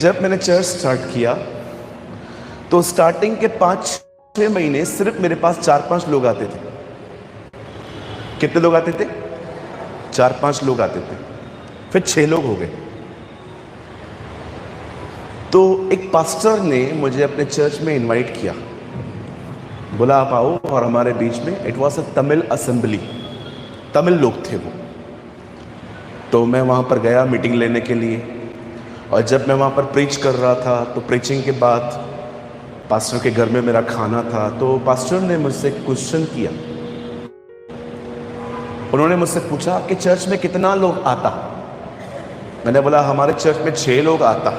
जब मैंने church start किया तो स्टार्टिंग के 5-6 महीने सिर्फ मेरे पास 4-5 लोग आते थे। कितने लोग आते थे? 4-5 लोग आते थे। फिर 6 लोग हो गए। तो एक पास्टर ने मुझे अपने चर्च में इनवाइट किया, बोला आप आओ और हमारे बीच में। It was a Tamil assembly, Tamil लोग थे वो। तो मैं वहाँ पर गया मीटिंग लेने के लिए, और जब मैं वहाँ पर प्रीच कर रहा था तो प्रीचिंग के बाद पास्टर के घर में मेरा खाना था। तो पास्टर ने मुझसे क्वेश्चन किया। उन्होंने मुझसे पूछा कि चर्च में कितना लोग आता। मैंने बोला हमारे चर्च में 6 लोग आता।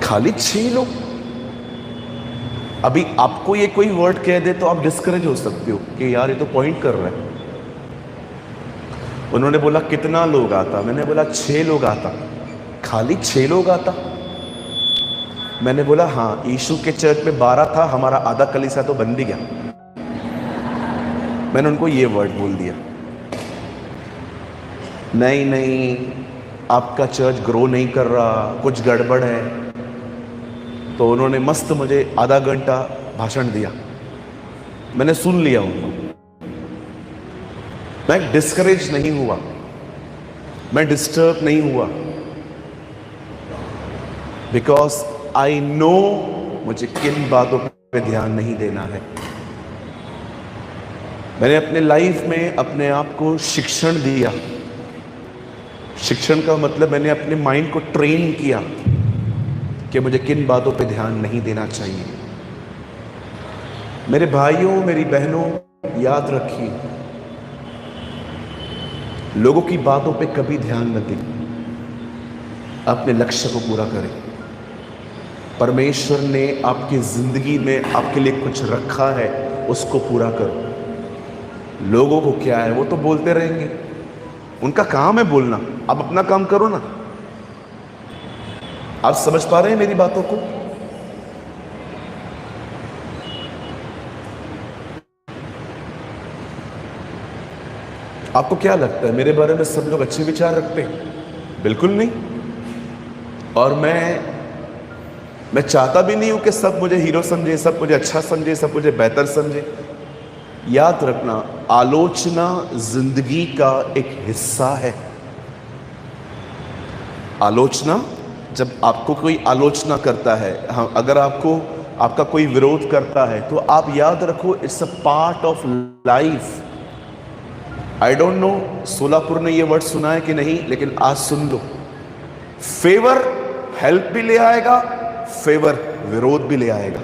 खाली 6 लोग? अभी आपको ये कोई वर्ड कह दे तो आप डिस्करेज हो सकते हो कि यार ये तो पॉइंट कर रहा है। उन्होंने बोला कितना लोग आता? मैंने बोला 6 लोग आता। खाली 6 लोग आता? मैंने बोला हाँ, यीशु के चर्च में 12 था, हमारा आधा कलीसिया तो बन भी गया। मैंने उनको ये वर्ड बोल दिया। नहीं नहीं, आपका चर्च ग्रो नहीं कर रहा, कुछ गड़बड़ है। तो उन्होंने मस्त मुझे आधा घंटा भाषण दिया। मैंने सुन लिया उनको। मैं डिस्करेज नहीं हुआ, मैं डिस्टर्ब नहीं हुआ, बिकॉज आई नो मुझे किन बातों पे ध्यान नहीं देना है। मैंने अपने लाइफ में अपने आप को शिक्षण दिया। शिक्षण का मतलब मैंने अपने माइंड को ट्रेन किया कि मुझे किन बातों पे ध्यान नहीं देना चाहिए। मेरे भाइयों, मेरी बहनों, याद रखिए, लोगों की बातों पे कभी ध्यान न दें, अपने लक्ष्य को पूरा करें। परमेश्वर ने आपकी जिंदगी में आपके लिए कुछ रखा है, उसको पूरा करो। लोगों को क्या है, वो तो बोलते रहेंगे, उनका काम है बोलना। आप अपना काम करो ना। आप समझ पा रहे हैं मेरी बातों को? आपको क्या लगता है मेरे बारे में सब लोग अच्छे विचार रखते हैं? बिल्कुल नहीं। और मैं चाहता भी नहीं हूं कि सब मुझे हीरो समझे, सब मुझे अच्छा समझे, सब मुझे बेहतर समझे। याद रखना, आलोचना जिंदगी का एक हिस्सा है। आलोचना, जब आपको कोई आलोचना करता है, हाँ, अगर आपका कोई विरोध करता है तो आप याद रखो, it's a part of life. I don't know Solapur ने ये वर्ड सुना है कि नहीं, लेकिन आज सुन लो। फेवर हेल्प भी ले आएगा, फेवर विरोध भी ले आएगा।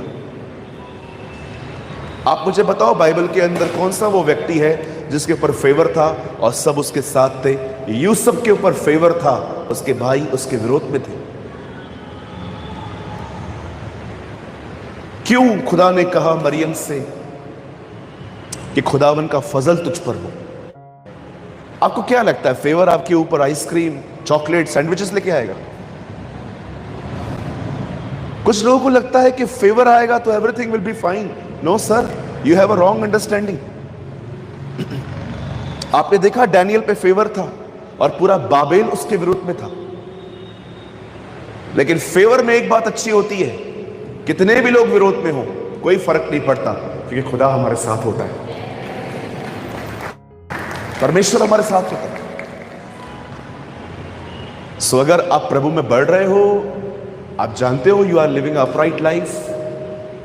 आप मुझे बताओ बाइबल के अंदर कौन सा वो व्यक्ति है जिसके ऊपर फेवर था और सब उसके साथ थे? यूसुफ के ऊपर फेवर था, उसके भाई उसके विरोध में थे। क्यों खुदा ने कहा मरियम से कि खुदावन का फजल तुझ पर हो? आपको क्या लगता है फेवर आपके ऊपर आइसक्रीम, चॉकलेट, सैंडविचेस लेके आएगा? कुछ लोगों को लगता है कि फेवर आएगा तो everything will be fine. No sir, you have a wrong understanding. आपने देखा डैनियल पे फेवर था और पूरा बाबेल उसके विरुद्ध में था। लेकिन फेवर में एक बात अच्छी होती है, कितने भी लोग विरोध में हो कोई फर्क नहीं पड़ता, क्योंकि खुदा हमारे साथ होता है, परमेश्वर हमारे साथ होता है। सो अगर आप प्रभु में बढ़ रहे हो, आप जानते हो you are living upright life,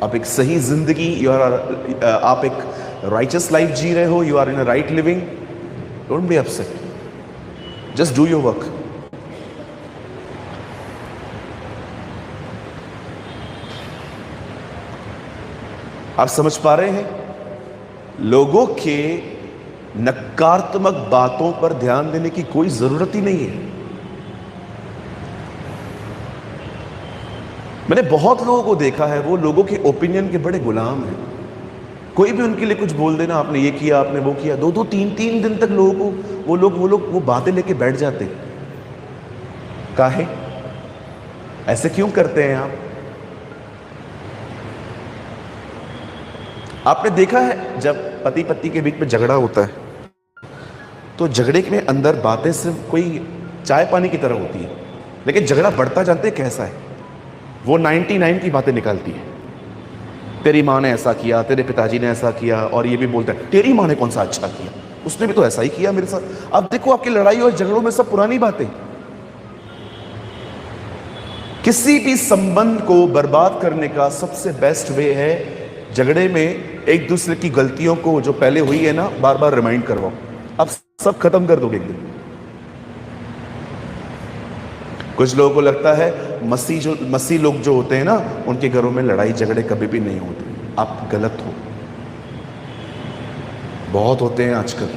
आप एक सही जिंदगी, आप एक राइचस लाइफ जी रहे हो, you are in a right living, don't be upset, just do your work. आप समझ पा रहे हैं? लोगों के नकारात्मक बातों पर ध्यान देने की कोई जरूरत ही नहीं है। मैंने बहुत लोगों को देखा है, वो लोगों के ओपिनियन के बड़े गुलाम हैं। कोई भी उनके लिए कुछ बोल देना, आपने ये किया, आपने वो किया, 2-2, 3-3 दिन तक लोगों को वो बातें लेके बैठ जाते। काहे? ऐसे क्यों करते हैं आप? आपने देखा है जब पति पत्नी के बीच में झगड़ा होता है तो झगड़े में अंदर बातें सिर्फ कोई चाय पानी की तरह होती है। लेकिन झगड़ा बढ़ता जानते हैं कैसा है? वो 99 की बातें निकालती है। तेरी माँ ने ऐसा किया, तेरे पिताजी ने ऐसा किया, और ये भी बोलता है तेरी माँ ने कौन सा अच्छा किया, उसने भी तो ऐसा ही किया मेरे साथ। अब देखो आपकी लड़ाई और झगड़ों में सब पुरानी बातें। किसी भी संबंध को बर्बाद करने का सबसे बेस्ट वे है झगड़े में एक दूसरे की गलतियों को जो पहले हुई है ना बार बार रिमाइंड करवाओ। अब सब खत्म कर दोगे एक दिन। कुछ लोगों को लगता है मसीह लोग जो होते हैं ना उनके घरों में लड़ाई झगड़े कभी भी नहीं होते। आप गलत हो, बहुत होते हैं आजकल।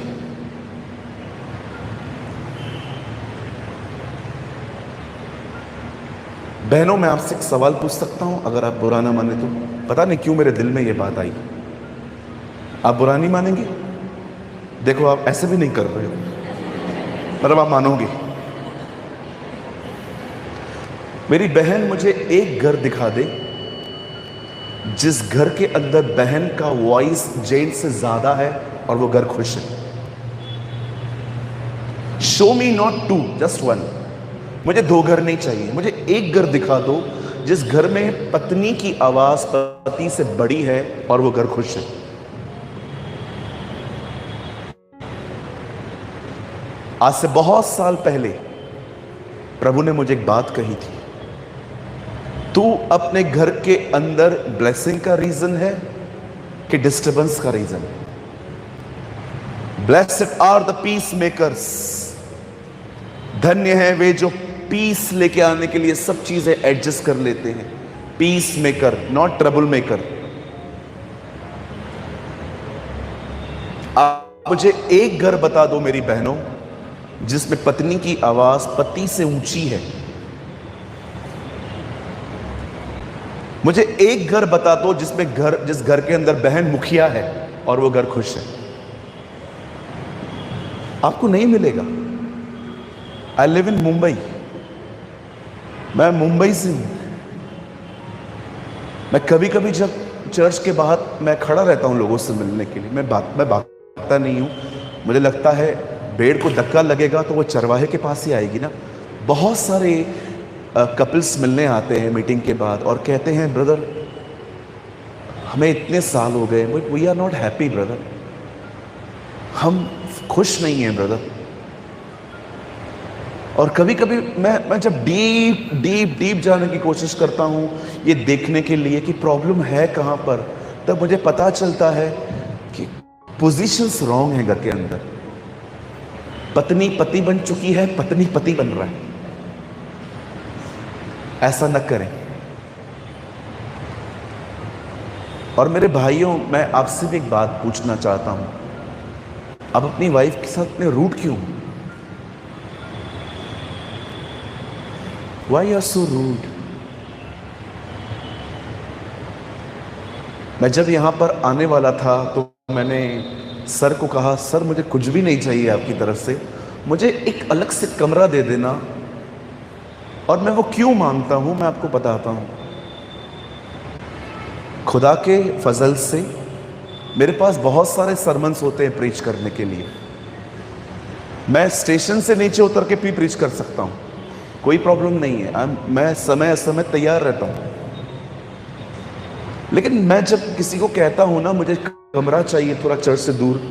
बहनों, मैं आपसे एक सवाल पूछ सकता हूं, अगर आप बुरा ना माने तो? पता नहीं क्यों मेरे दिल में यह बात आई। आप बुरा नहीं मानेंगे? देखो आप ऐसे भी नहीं कर रहे हो, मतलब आप मानोगे। मेरी बहन मुझे एक घर दिखा दे जिस घर के अंदर बहन का वॉइस जेंट्स से ज्यादा है और वो घर खुश है। Show me not two, just one. मुझे 2 घर नहीं चाहिए, मुझे एक घर दिखा दो जिस घर में पत्नी की आवाज पति से बड़ी है और वो घर खुश है। आज से बहुत साल पहले प्रभु ने मुझे एक बात कही थी, तू अपने घर के अंदर ब्लेसिंग का रीजन है कि डिस्टर्बेंस का reason? Blessed are the peace makers, धन्य है वे जो पीस लेके आने के लिए सब चीजें एडजस्ट कर लेते हैं। Peace maker, not trouble maker. आप मुझे एक घर बता दो मेरी बहनों जिसमें पत्नी की आवाज पति से ऊंची है। मुझे एक घर बता दो जिस घर के अंदर बहन मुखिया है और वो घर खुश है। आपको नहीं मिलेगा। आई लिव इन मुंबई, मैं मुंबई से हूं। मैं कभी कभी जब चर्च के बाहर मैं खड़ा रहता हूं लोगों से मिलने के लिए, मैं भागता नहीं हूं। मुझे लगता है भेड़ को धक्का लगेगा तो वो चरवाहे के पास ही आएगी ना। बहुत सारे कपल्स मिलने आते हैं मीटिंग के बाद और कहते हैं ब्रदर हमें इतने साल हो गए, we are not happy brother, हम खुश नहीं हैं ब्रदर। और कभी कभी मैं जब डीप जाने की कोशिश करता हूँ ये देखने के लिए कि प्रॉब्लम है कहाँ पर, तब मुझे पता चलता है कि पोजीशंस रॉन्ग है घर के अंदर। पत्नी पति बन चुकी है, पत्नी पति बन रहा है। ऐसा न करें। और मेरे भाइयों, मैं आपसे भी एक बात पूछना चाहता हूं, आप अपनी वाइफ के साथ इतने रूड क्यों? Why you are so rude? मैं जब यहां पर आने वाला था तो मैंने सर को कहा, सर मुझे कुछ भी नहीं चाहिए आपकी तरफ से, मुझे एक अलग से कमरा दे देना। और मैं वो क्यों मांगता हूं मैं आपको बताता हूं। खुदा के फजल से मेरे पास बहुत सारे सरमन्स होते हैं प्रीच करने के लिए। मैं स्टेशन से नीचे उतर के भी प्रीच कर सकता हूं, कोई प्रॉब्लम नहीं है। मैं समय समय तैयार रहता हूं। लेकिन मैं जब किसी को कहता हूं ना मुझे कमरा चाहिए थोड़ा चर्च से दूर,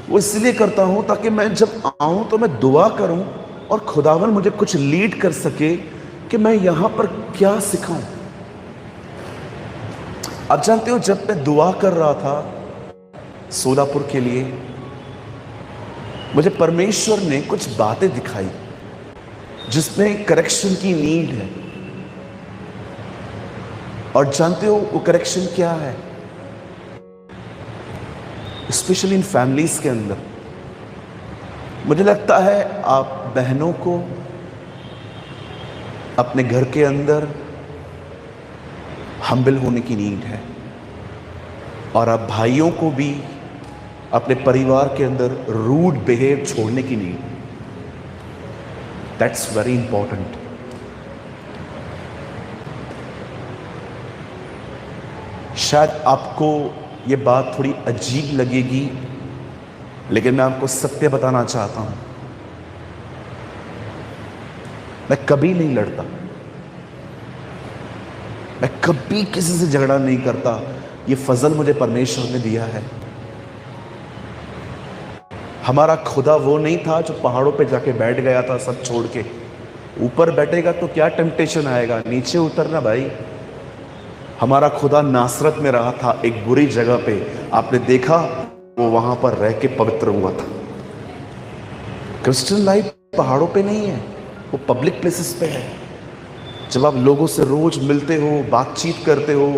वो इसलिए करता हूं ताकि मैं जब आऊं तो मैं दुआ करूं और खुदावन मुझे कुछ लीड कर सके कि मैं यहां पर क्या सिखाऊं। आप जानते हो, जब मैं दुआ कर रहा था सोलापुर के लिए, मुझे परमेश्वर ने कुछ बातें दिखाई जिसमें करेक्शन की नीड है। और जानते हो वो करेक्शन क्या है? स्पेशली इन फैमिलीज के अंदर मुझे लगता है आप बहनों को अपने घर के अंदर हम्बल होने की नीड है, और आप भाइयों को भी अपने परिवार के अंदर रूड बिहेव छोड़ने की नीड। That's very important. शायद आपको ये बात थोड़ी अजीब लगेगी, लेकिन मैं आपको सत्य बताना चाहता हूं। मैं कभी नहीं लड़ता, मैं कभी किसी से झगड़ा नहीं करता। ये फजल मुझे परमेश्वर ने दिया है। हमारा खुदा वो नहीं था जो पहाड़ों पे जाके बैठ गया था सब छोड़ के। ऊपर बैठेगा तो क्या टेम्पटेशन आएगा, नीचे उतरना भाई। हमारा खुदा नासरत में रहा था, एक बुरी जगह पे, आपने देखा वो वहां पर रह के पवित्र हुआ था। क्रिश्चियन लाइफ पहाड़ों पे नहीं है, वो पब्लिक प्लेसेस पे है। जब आप लोगों से रोज मिलते हो, बातचीत करते हो,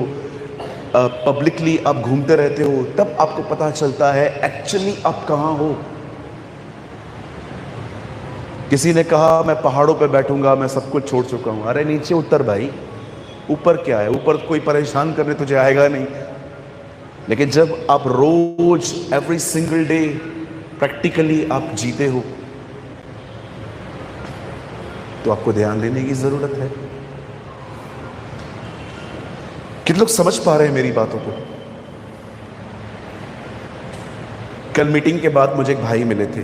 पब्लिकली आप घूमते रहते हो, तब आपको पता चलता है एक्चुअली आप कहां हो। किसी ने कहा मैं पहाड़ों पे बैठूंगा, मैं सब कुछ छोड़ चुका हूं। अरे नीचे उतर भाई, ऊपर क्या है, ऊपर कोई परेशान करने तुझे आएगा नहीं। लेकिन जब आप रोज एवरी सिंगल डे प्रैक्टिकली आप जीते हो तो आपको ध्यान देने की जरूरत है। कितने लोग समझ पा रहे हैं मेरी बातों को? कल मीटिंग के बाद मुझे एक भाई मिले थे,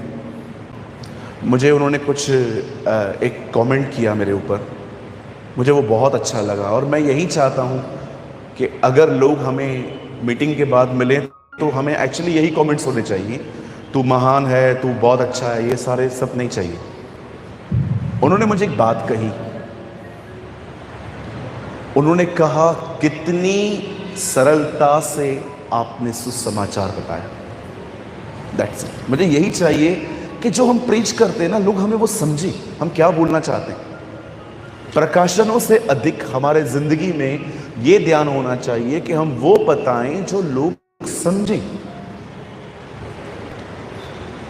मुझे उन्होंने कुछ एक कमेंट किया मेरे ऊपर, मुझे वो बहुत अच्छा लगा। और मैं यही चाहता हूँ कि अगर लोग हमें मीटिंग के बाद मिलें तो हमें एक्चुअली यही कमेंट्स होने चाहिए, तू महान है, तू बहुत अच्छा है, ये सारे सब नहीं चाहिए। उन्होंने मुझे एक बात कही, उन्होंने कहा कितनी सरलता से आपने सुसमाचार बताया। That's it. मुझे यही चाहिए कि जो हम प्रीच करते हैं ना, लोग हमें वो समझे हम क्या बोलना चाहते हैं। प्रकाशनों से अधिक हमारे जिंदगी में ये ध्यान होना चाहिए कि हम वो बताएं जो लोग समझें।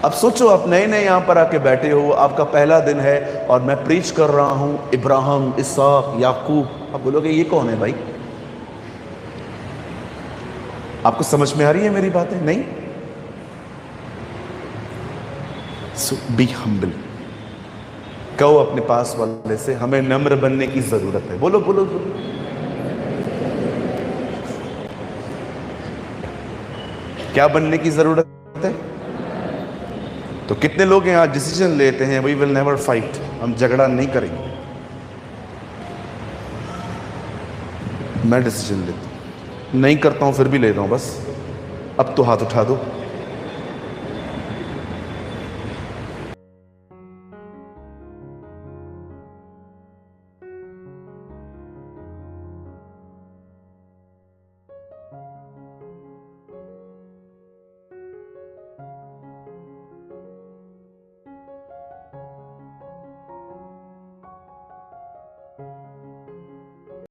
अब सोचो, आप नए नए यहां पर आके बैठे हो, आपका पहला दिन है और मैं प्रीच कर रहा हूं इब्राहिम, इसहाक, याकूब। आप बोलोगे ये कौन है भाई? आपको समझ में आ रही है मेरी बातें? नहीं। सो बी हम्बल। कहो अपने पास वाले से, हमें नम्र बनने की जरूरत है। बोलो बोलो बोलो। क्या बनने की जरूरत है? तो कितने लोग यहाँ डिसीजन लेते हैं, वी विल नेवर फाइट, हम झगड़ा नहीं करेंगे। मैं डिसीजन लेता हूं, नहीं करता हूं फिर भी लेता हूं, बस अब तो हाथ उठा दो।